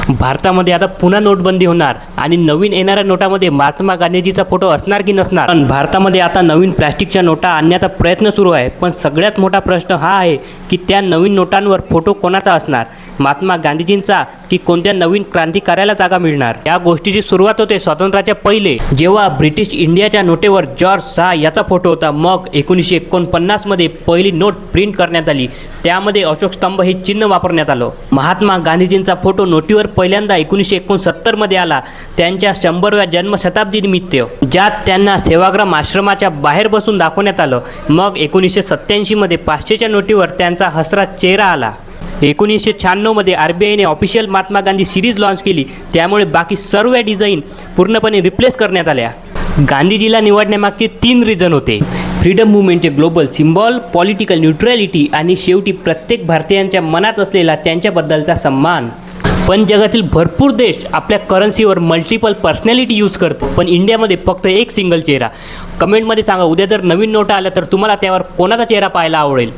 भारतामध्ये आता पुन्हा नोटबंदी होणार आणि नवीन येणाऱ्या नोटामध्ये महात्मा गांधीजीचा फोटो असणार की नसणार। पण भारतामध्ये आता नवीन प्लॅस्टिकच्या नोटा आणण्याचा प्रयत्न सुरू आहे, पण सगळ्यात मोठा प्रश्न हा आहे की त्या नवीन नोटांवर फोटो कोणाचा असणार, महात्मा गांधीजींचा की कोणत्या नवीन क्रांतिकार्याला जागा मिळणार। या गोष्टीची सुरुवात होते स्वातंत्र्याच्या पहिले, जेव्हा ब्रिटिश इंडियाच्या नोटेवर जॉर्ज शाह याचा फोटो होता। मग 1949 मध्ये पहिली नोट प्रिंट करण्यात आली, त्यामध्ये अशोक स्तंभ हे चिन्ह वापरण्यात आलं। महात्मा गांधीजींचा फोटो नोटीवर पहिल्यांदा 1969 मध्ये आला, त्यांच्या 100व्या जन्मशताब्दी निमित्त, ज्यात त्यांना सेवाग्राम आश्रमाच्या बाहेर बसून दाखवण्यात आलं। मग 1987 मध्ये 500च्या नोटीवर त्यांचा हसरा चेहरा आला। 1996 मध्ये RBIने official Mahatma Gandhi series launch केली, त्यामुळे बाकी सर्व डिझाईन पूर्णपणे रिप्लेस करण्यात आल्या। गांधीजीला निवडण्यामागचे 3 रिझन होते: फ्रीडम मुवमेंटचे ग्लोबल सिम्बॉल, पॉलिटिकल न्यूट्रॅलिटी आणि शेवटी प्रत्येक भारतीयांच्या मनात असलेला त्यांच्याबद्दलचा सन्मान। पण जगातील भरपूर देश आपल्या करन्सीवर मल्टिपल पर्सनॅलिटी यूज करतो, पण इंडियामध्ये फक्त एक सिंगल चेहरा। कमेंटमध्ये सांगा, उद्या जर नवीन नोटा आल्या तर तुम्हाला त्यावर कोणाचा चेहरा पाहायला आवडेल।